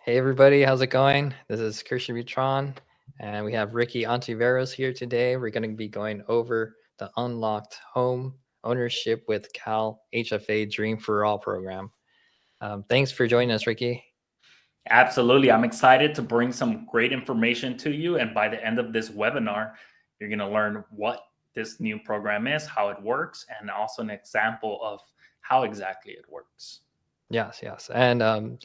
Hey everybody, how's it going? This is Christian Butron, and we have Ricky Ontiveros here today. We're going to be going over the Unlocked Home Ownership with CalHFA Dream for All program. Thanks for joining us, Ricky. Absolutely. I'm excited to bring some great information to you. And by the end of this webinar, you're going to learn what this new program is, how it works, and also an example of how exactly it works. Yes. And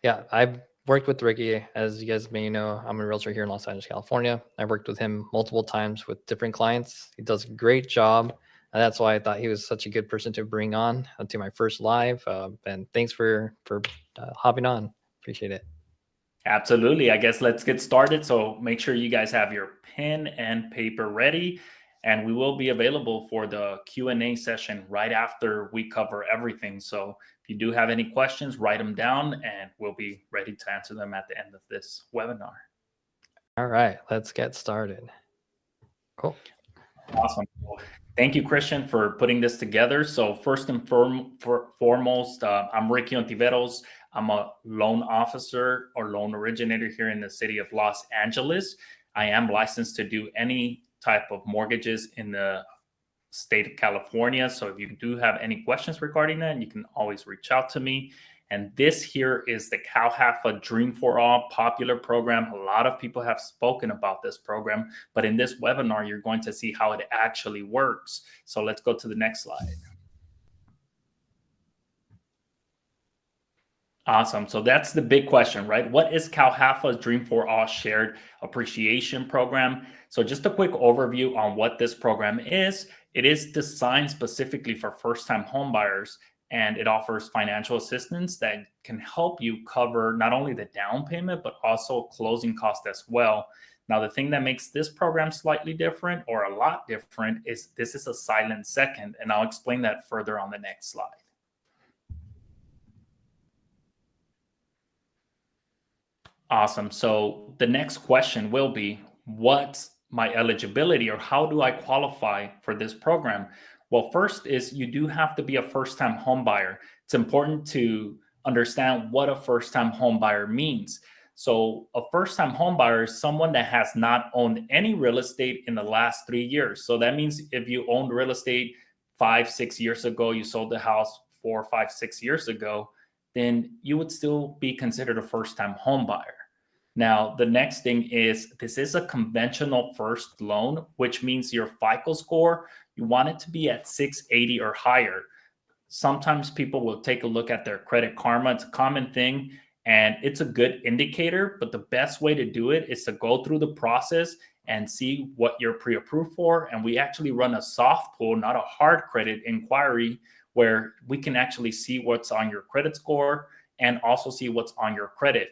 yeah, I've worked with Ricky. As you guys may know, I'm a realtor here in Los Angeles, California. I've worked with him multiple times with different clients. He does a great job. And that's why I thought he was such a good person to bring on to my first live. And thanks for hopping on. Appreciate it. Absolutely. I guess let's get started. So make sure you guys have your pen and paper ready. And we will be available for the Q&A session right after we cover everything. So if you do have any questions, write them down and we'll be ready to answer them at the end of this webinar. All right, let's get started. Cool. Awesome. Thank you, Christian, for putting this together. So first and foremost, I'm Ricky Ontiveros. I'm a loan officer or loan originator here in the city of Los Angeles. I am licensed to do any type of mortgages in the state of California. So if you do have any questions regarding that, you can always reach out to me. And this here is the CalHFA Dream for All popular program. A lot of people have spoken about this program, but in this webinar, you're going to see how it actually works. So let's go to the next slide. Awesome. So that's the big question, right? What is CalHFA's Dream for All Shared Appreciation Program? So just a quick overview on what this program is. It is designed specifically for first-time homebuyers, and it offers financial assistance that can help you cover not only the down payment, but also closing costs as well. Now, the thing that makes this program slightly different or a lot different is this is a silent second, and I'll explain that further on the next slide. Awesome. So the next question will be, what's my eligibility or how do I qualify for this program? Well, first is you do have to be a first-time home buyer. It's important to understand what a first-time home buyer means. So a first-time home buyer is someone that has not owned any real estate in the last 3 years. So that means if you owned real estate 5, 6 years ago, you sold the house 4, 5, 6 years ago, then you would still be considered a first-time home buyer. Now, the next thing is this is a conventional first loan, which means your FICO score, you want it to be at 680 or higher. Sometimes people will take a look at their Credit Karma. It's a common thing, and it's a good indicator, but the best way to do it is to go through the process and see what you're pre-approved for. And we actually run a soft pull, not a hard credit inquiry, where we can actually see what's on your credit score and also see what's on your credit.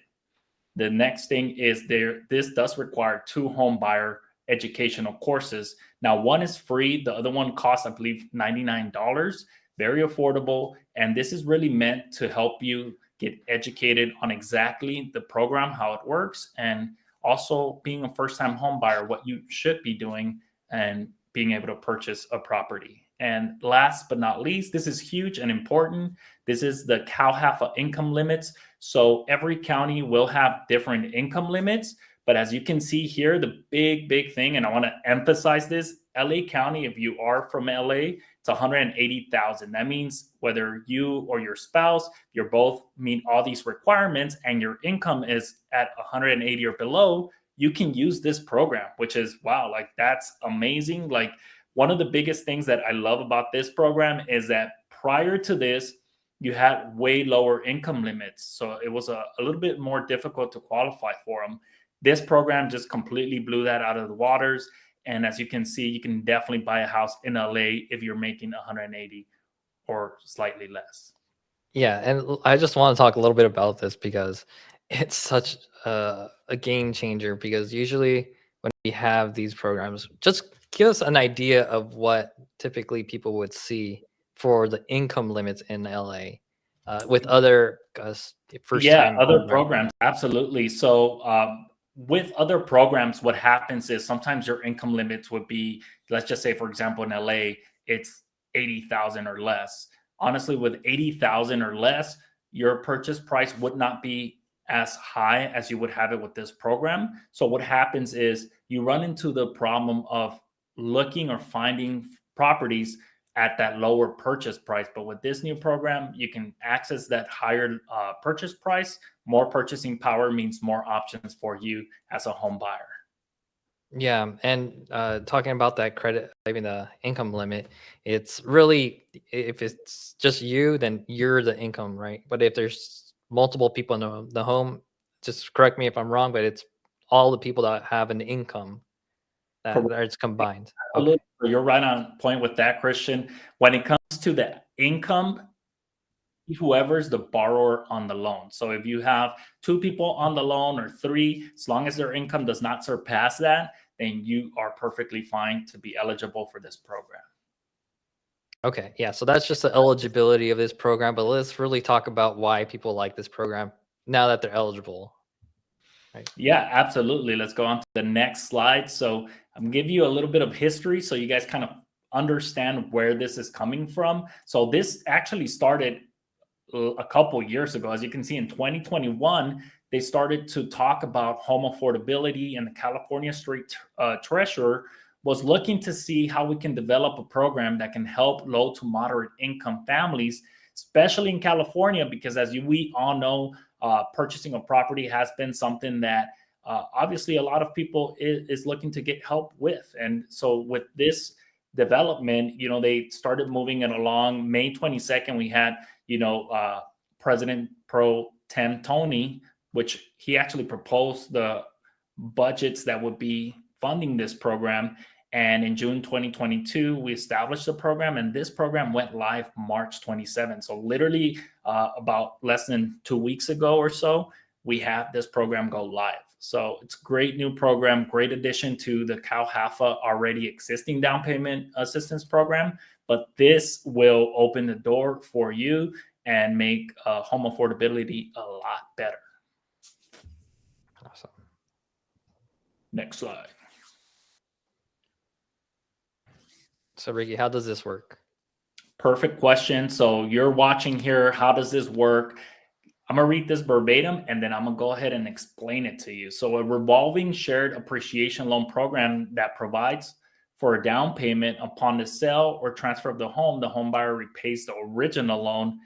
The next thing is this does require 2 home buyer educational courses. Now, one is free. The other one costs, I believe, $99, very affordable. And this is really meant to help you get educated on exactly the program, how it works, and also being a first-time home buyer, what you should be doing and being able to purchase a property. And last but not least, this is huge and important. This is the CalHFA income limits. So every county will have different income limits. But as you can see here, the big thing, and I want to emphasize this, LA County, if you are from LA, it's $180,000. That means whether you or your spouse, you're both meet all these requirements and your income is at 180 or below, you can use this program, which is, wow, like that's amazing. Like one of the biggest things that I love about this program is that prior to this, you had way lower income limits. So it was a little bit more difficult to qualify for them. This program just completely blew that out of the waters. And as you can see, you can definitely buy a house in LA if you're making 180 or slightly less. Yeah, and I just want to talk a little bit about this because it's such a game changer, because usually when we have these programs, just give us an idea of what typically people would see for the income limits in LA with other first-time other programs, absolutely. So with other programs, what happens is sometimes your income limits would be, let's just say, for example, in LA, it's 80,000 or less. Honestly, with 80,000 or less, your purchase price would not be as high as you would have it with this program. So what happens is you run into the problem of looking or finding properties at that lower purchase price. But with this new program, you can access that higher purchase price. More purchasing power means more options for you as a home buyer. Yeah, and talking about that credit, maybe the income limit, it's really, if it's just you, then you're the income, right? But if there's multiple people in the home, just correct me if I'm wrong, but it's all the people that have an income that Correct. that it's combined. Okay. Absolutely. You're right on point with that, Christian. When it comes to the income, whoever's the borrower on the loan. So if you have two people on the loan or three, as long as their income does not surpass that, then you are perfectly fine to be eligible for this program. Okay. Yeah. So that's just the eligibility of this program, but let's really talk about why people like this program now that they're eligible. Right. Yeah, absolutely. Let's go on to the next slide. So I'm giving you a little bit of history so you guys kind of understand where this is coming from. So this actually started a couple years ago. As you can see, in 2021, they started to talk about home affordability, and the California State Treasurer was looking to see how we can develop a program that can help low to moderate income families, especially in California, because we all know, purchasing a property has been something that obviously a lot of people is looking to get help with. And so with this development, they started moving it along. May 22nd, we had President Pro Tem Tony, which he actually proposed the budgets that would be funding this program. And in June 2022, we established the program, and this program went live March 27th. So literally about less than 2 weeks ago or so, we had this program go live. So it's a great new program, great addition to the CalHFA already existing down payment assistance program. But this will open the door for you and make home affordability a lot better. Awesome. Next slide. So Ricky, how does this work? Perfect question. So you're watching here. How does this work? I'm going to read this verbatim, and then I'm going to go ahead and explain it to you. So a revolving shared appreciation loan program that provides for a down payment upon the sale or transfer of the home buyer repays the original loan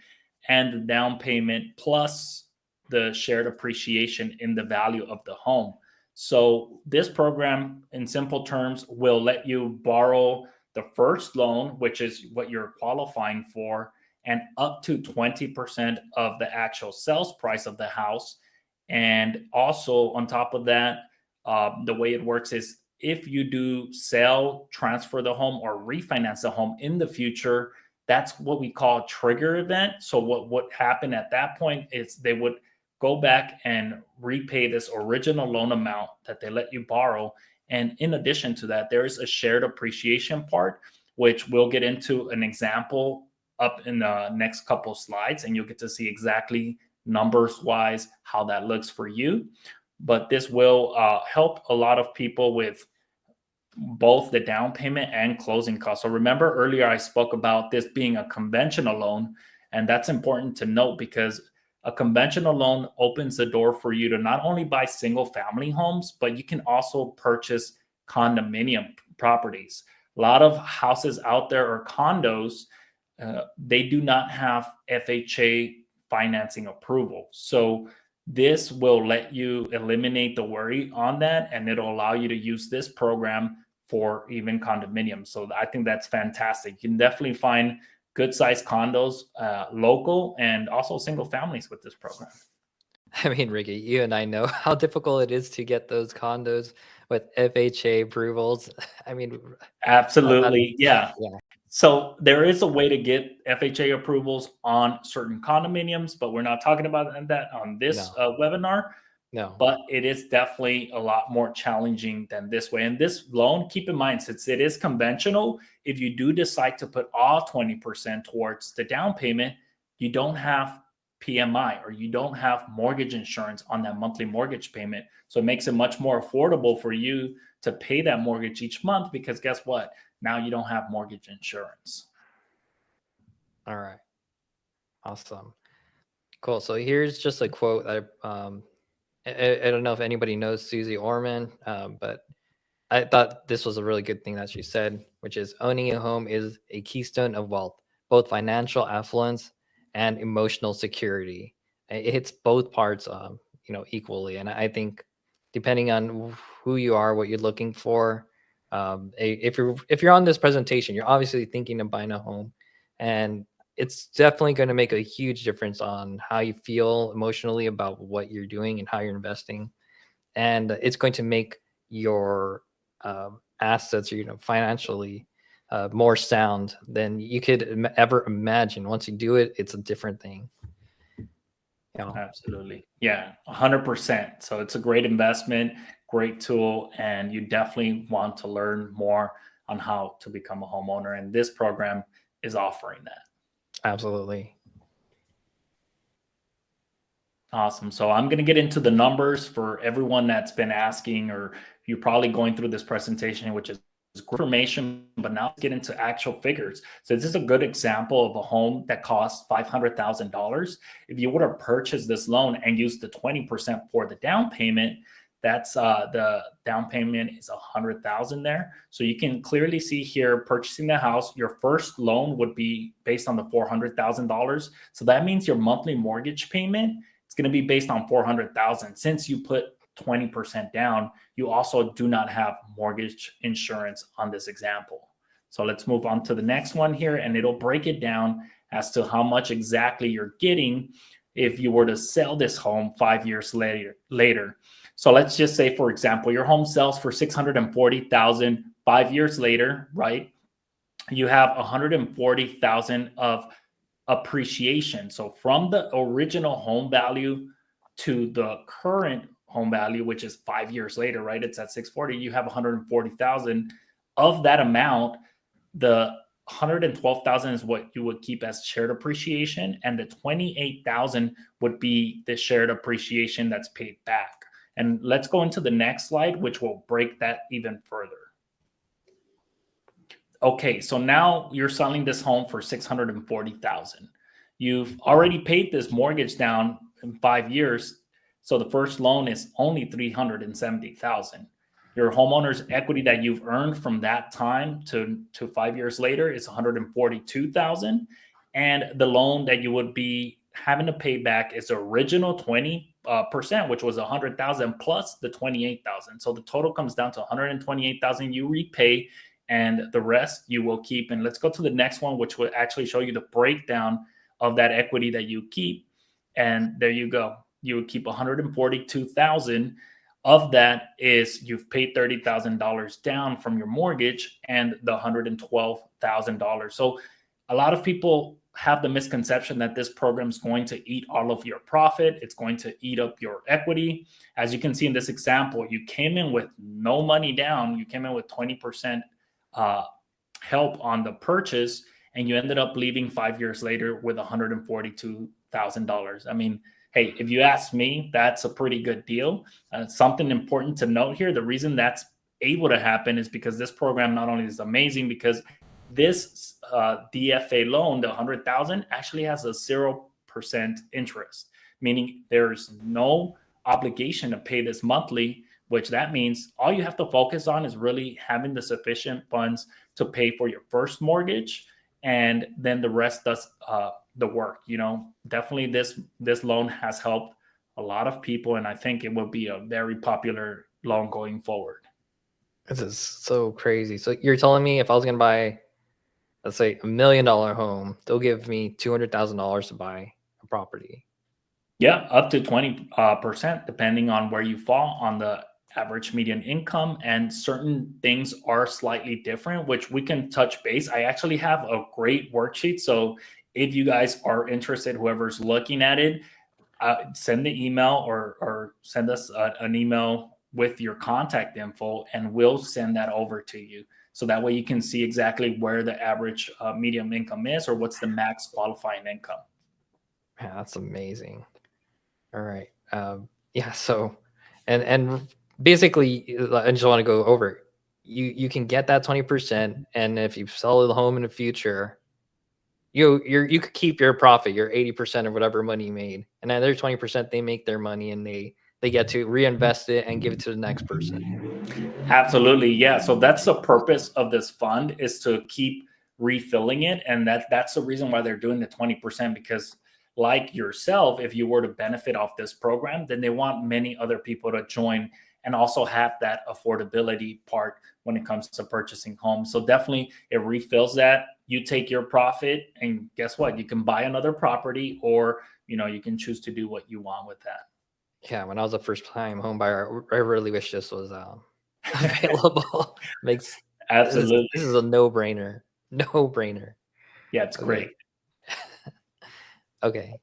and the down payment plus the shared appreciation in the value of the home. So this program, in simple terms, will let you borrow the first loan, which is what you're qualifying for, and up to 20% of the actual sales price of the house. And also on top of that, the way it works is if you do sell, transfer the home, or refinance the home in the future, that's what we call a trigger event. So what happened at that point is they would go back and repay this original loan amount that they let you borrow. And in addition to that, there is a shared appreciation part, which we'll get into an example up in the next couple slides, and you'll get to see exactly numbers wise how that looks for you. But this will help a lot of people with both the down payment and closing costs. So remember earlier I spoke about this being a conventional loan, and that's important to note because a conventional loan opens the door for you to not only buy single family homes, but you can also purchase condominium properties. A lot of houses out there or condos, they do not have FHA financing approval. So this will let you eliminate the worry on that, and it'll allow you to use this program for even condominiums. So I think that's fantastic. You can definitely find good sized condos, local, and also single families with this program. I mean, Ricky, you and I know how difficult it is to get those condos with FHA approvals. I mean, Absolutely. Yeah. yeah. So there is a way to get FHA approvals on certain condominiums, but we're not talking about that on this webinar. No. But it is definitely a lot more challenging than this way. And this loan, keep in mind, since it is conventional, if you do decide to put all 20% towards the down payment, you don't have PMI or you don't have mortgage insurance on that monthly mortgage payment. So it makes it much more affordable for you to pay that mortgage each month because guess what? Now you don't have mortgage insurance. All right. Awesome. Cool. So here's just a quote that I don't know if anybody knows Susie Orman, but I thought this was a really good thing that she said, which is owning a home is a keystone of wealth, both financial affluence and emotional security. It hits both parts, equally. And I think depending on who you are, what you're looking for, if you're on this presentation, you're obviously thinking of buying a home, and it's definitely going to make a huge difference on how you feel emotionally about what you're doing and how you're investing, and it's going to make your assets, financially more sound than you could ever imagine. Once you do it, it's a different thing. Absolutely. Yeah, 100%. So it's a great investment, great tool, and you definitely want to learn more on how to become a homeowner. And this program is offering that. Absolutely. Awesome. So I'm going to get into the numbers for everyone that's been asking, or you're probably going through this presentation, which is great information, but now let's get into actual figures. So this is a good example of a home that costs $500,000. If you were to purchase this loan and use the 20% for the down payment, that's the down payment is 100,000 there. So you can clearly see here, purchasing the house, your first loan would be based on the $400,000. So that means your monthly mortgage payment, it's going to be based on 400,000. Since you put 20% down, you also do not have mortgage insurance on this example. So let's move on to the next one here, and it'll break it down as to how much exactly you're getting if you were to sell this home 5 years later. So let's just say, for example, your home sells for $640,000 5 years later, right? You have 140,000 of appreciation. So from the original home value to the current home value, which is 5 years later, right? It's at 640, you have 140,000. Of that amount, the 112,000 is what you would keep as shared appreciation, and the 28,000 would be the shared appreciation that's paid back. And let's go into the next slide, which will break that even further. Okay, so now you're selling this home for 640,000. You've already paid this mortgage down in 5 years, so the first loan is only 370,000. Your homeowner's equity that you've earned from that time to 5 years later is 142,000, and the loan that you would be having to pay back is the original 20%, which was 100,000 plus the 28,000. So the total comes down to 128,000 you repay, and the rest you will keep. And let's go to the next one, which will actually show you the breakdown of that equity that you keep. And there you go. You would keep 142,000. Of that is you've paid $30,000 down from your mortgage and the $112,000. So a lot of people have the misconception that this program is going to eat all of your profit. It's going to eat up your equity. As you can see in this example, you came in with no money down. You came in with 20% help on the purchase, and you ended up leaving 5 years later with $142,000. I mean, hey, if you ask me, that's a pretty good deal. Something important to note here, the reason that's able to happen is because this program not only is amazing, because this DFA loan, the 100,000, actually has a 0% interest, meaning there's no obligation to pay this monthly, which that means all you have to focus on is really having the sufficient funds to pay for your first mortgage, and then the rest does the work. Definitely this loan has helped a lot of people, and I think it will be a very popular loan going forward. This is so crazy. So you're telling me if I was going to buy, let's say, $1 million home, they'll give me $200,000 to buy a property? Yeah, up to 20%, depending on where you fall on the average median income, and certain things are slightly different, which we can touch base. I actually have a great worksheet. So if you guys are interested, whoever's looking at it, send the email or send us an email with your contact info, and we'll send that over to you. So that way you can see exactly where the average median income is, or what's the max qualifying income. Yeah, that's amazing. All right. Yeah. So, and basically, I just want to go over it. You can get that 20%, and if you sell the home in the future, you could keep your profit, your 80% of whatever money you made, and then their 20% they make their money and they get to reinvest it and give it to the next person. Absolutely. Yeah. So that's the purpose of this fund, is to keep refilling it. And that's the reason why they're doing the 20%, because like yourself, if you were to benefit off this program, then they want many other people to join and also have that affordability part when it comes to purchasing homes. So definitely it refills that. You take your profit and guess what? You can buy another property, or, you can choose to do what you want with that. Yeah, when I was a first time home buyer, I really wish this was available. Makes Absolutely. this is a no-brainer. No-brainer. Yeah, it's Okay. great. Okay.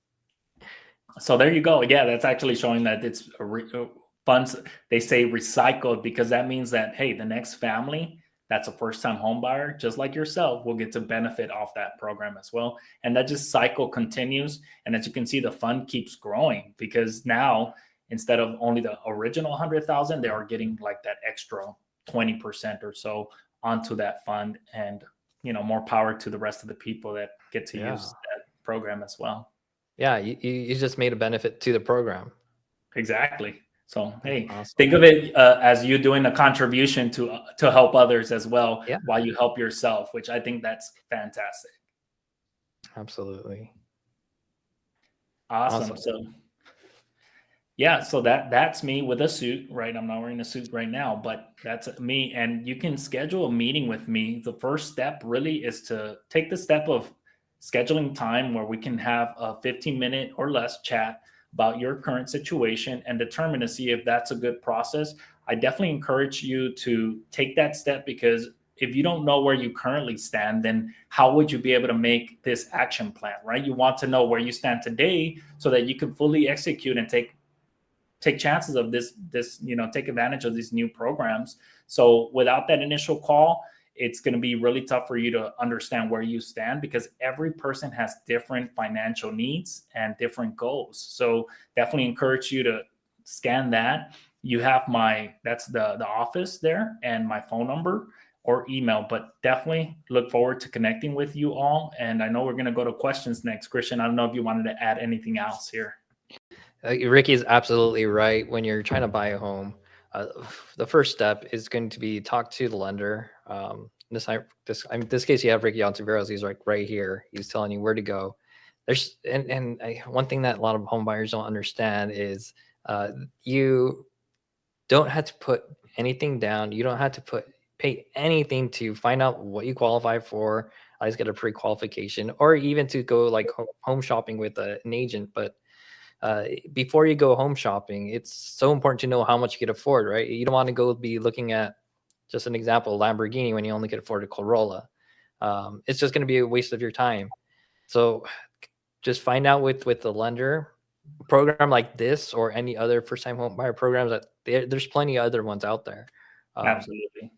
So there you go. Yeah, that's actually showing that it's funds. They say recycled because that means that, hey, the next family that's a first-time home buyer, just like yourself, will get to benefit off that program as well. And that just cycle continues. And as you can see, the fund keeps growing, because now instead of only the original 100,000, they are getting like that extra 20% or so onto that fund. And more power to the rest of the people that get to use that program as well. Yeah, you just made a benefit to the program. Exactly. So, hey, Awesome. think of it as you doing a contribution to help others as well, Yeah. while you help yourself, which I think that's fantastic. Absolutely. Awesome. So, yeah, so that's me with a suit, right? I'm not wearing a suit right now, but that's me. And you can schedule a meeting with me. The first step really is to take the step of scheduling time where we can have a 15-minute or less chat about your current situation and determine to see if that's a good process. I definitely encourage you to take that step, because if you don't know where you currently stand, then how would you be able to make this action plan, right? You want to know where you stand today so that you can fully execute and take chances of this, take advantage of these new programs. So without that initial call, it's going to be really tough for you to understand where you stand, because every person has different financial needs and different goals. So definitely encourage you to scan that. You have that's the office there, and my phone number or email, but definitely look forward to connecting with you all. And I know we're going to go to questions next. Christian, I don't know if you wanted to add anything else here. Ricky is absolutely right. When you're trying to buy a home, the first step is going to be talk to the lender. In this case, you have Ricky Ontiveros. He's like right here. He's telling you where to go. One thing that a lot of home buyers don't understand is you don't have to put anything down. You don't have to pay anything to find out what you qualify for. I just get a pre-qualification, or even to go like home shopping with an agent. But before you go home shopping, it's so important to know how much you can afford, right? You don't want to go be looking at, just an example, Lamborghini when you only can afford a Corolla. It's just going to be a waste of your time. So just find out with the lender. A program like this or any other first-time home buyer programs, that there's plenty of other ones out there. Absolutely.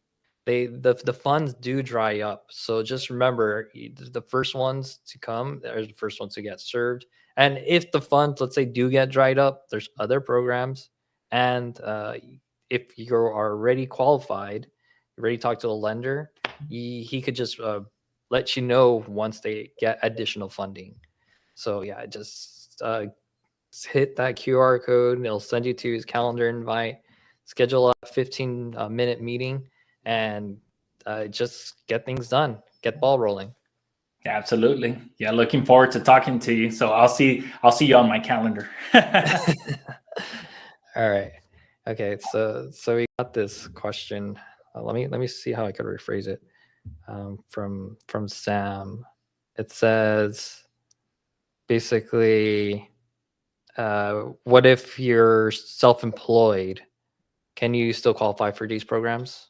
The funds do dry up. So just remember, the first ones to come are the first ones to get served. And if the funds, let's say, do get dried up, there's other programs. And if you are already qualified, you already talked to the lender, he could just let you know once they get additional funding. So yeah, just hit that QR code and it'll send you to his calendar invite, schedule a 15-minute meeting, and just get things done, get ball rolling. Absolutely. Yeah, looking forward to talking to you. So I'll see you on my calendar. All right. Okay, so we got this question. Let me see how I could rephrase it. From Sam. It says basically, what if you're self-employed? Can you still qualify for these programs?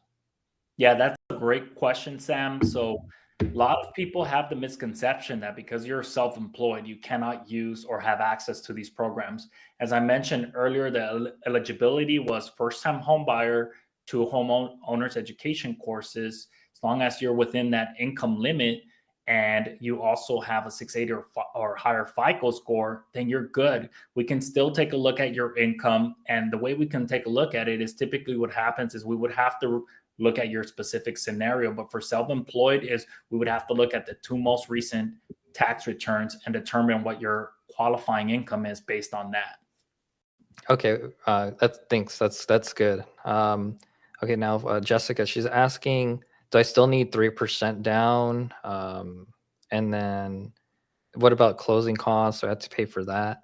Yeah, that's a great question, Sam. So a lot of people have the misconception that because you're self-employed, you cannot use or have access to these programs. As I mentioned earlier, the eligibility was first-time home buyer to homeowners education courses, as long as you're within that income limit and you also have a 680 or higher FICO score, then you're good. We can still take a look at your income. And the way we can take a look at it is typically what happens is we would have to look at your specific scenario. But for self-employed, is we would have to look at the two most recent tax returns and determine what your qualifying income is based on that. Okay, thanks. That's good. Okay, now Jessica, she's asking, do I still need 3% down? And then what about closing costs? Do I have to pay for that?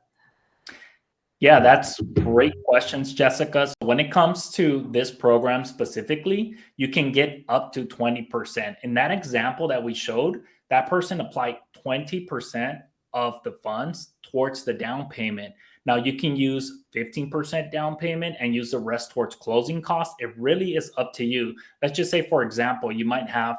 Yeah, that's great questions, Jessica. So when it comes to this program specifically, you can get up to 20%. In that example that we showed, that person applied 20% of the funds towards the down payment. Now you can use 15% down payment and use the rest towards closing costs. It really is up to you. Let's just say, for example, you might have,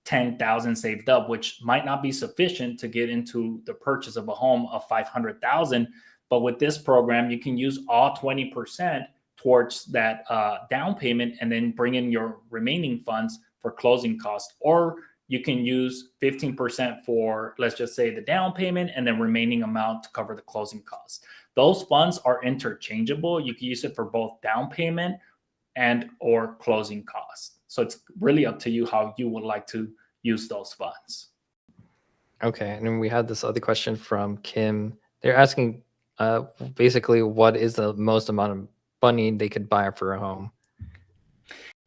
10,000 saved up, which might not be sufficient to get into the purchase of a home of 500,000. But with this program, you can use all 20% towards that down payment and then bring in your remaining funds for closing costs. Or you can use 15% for, let's just say, the down payment and then remaining amount to cover the closing costs. Those funds are interchangeable. You can use it for both down payment and or closing costs. So it's really up to you how you would like to use those funds. Okay, and then we had this other question from Kim. They're asking, basically, what is the most amount of money they could buy for a home?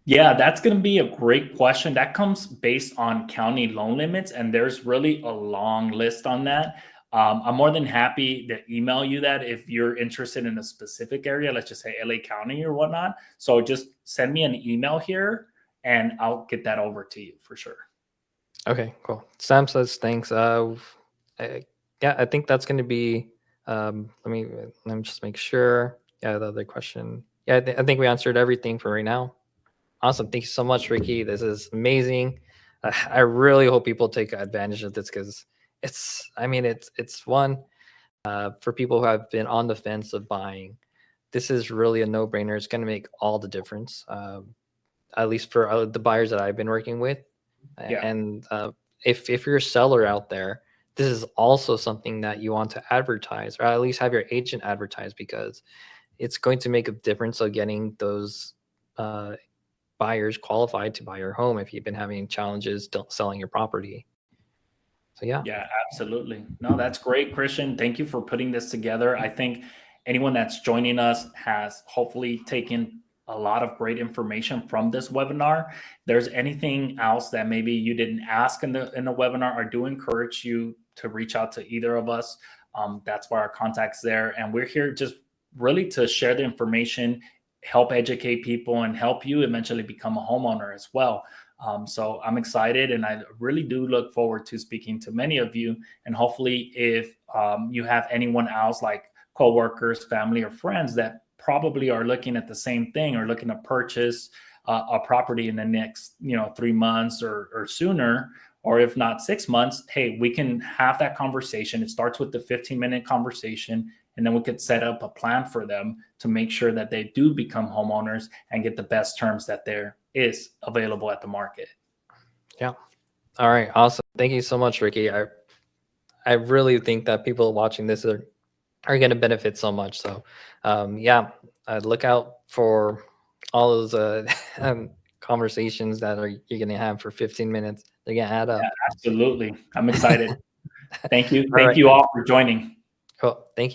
Yeah, that's going to be a great question. That comes based on county loan limits, and there's really a long list on that. I'm more than happy to email you that if you're interested in a specific area, let's just say LA County or whatnot. So just send me an email here, and I'll get that over to you for sure. Okay, cool. Sam says thanks. Yeah, I think that's going to be. Let me just make sure. Yeah, the other question. Yeah, I think we answered everything for right now. Awesome. Thank you so much, Ricky. This is amazing. I really hope people take advantage of this because it's one for people who have been on the fence of buying. This is really a no-brainer. It's going to make all the difference, at least for the buyers that I've been working with. Yeah. And if you're a seller out there, this is also something that you want to advertise, or at least have your agent advertise, because it's going to make a difference of getting those buyers qualified to buy your home if you've been having challenges selling your property. So yeah. Yeah, absolutely. No, that's great, Christian. Thank you for putting this together. I think anyone that's joining us has hopefully taken a lot of great information from this webinar. If there's anything else that maybe you didn't ask in the webinar, I do encourage you to reach out to either of us. That's why our contact's there. And we're here just really to share the information, help educate people, and help you eventually become a homeowner as well. So I'm excited, and I really do look forward to speaking to many of you. And hopefully if you have anyone else, like coworkers, family, or friends that probably are looking at the same thing or looking to purchase a property in the next 3 months or sooner, or if not 6 months, hey, we can have that conversation. It starts with the 15-minute conversation, and then we could set up a plan for them to make sure that they do become homeowners and get the best terms that there is available at the market. Yeah. All right. Awesome. Thank you so much, Ricky. I really think that people watching this are going to benefit so much. So yeah, look out for all those conversations that you're going to have for 15 minutes. They're going to add up. Yeah, absolutely. I'm excited. Thank you. All right. You all for joining. Cool. Thank you.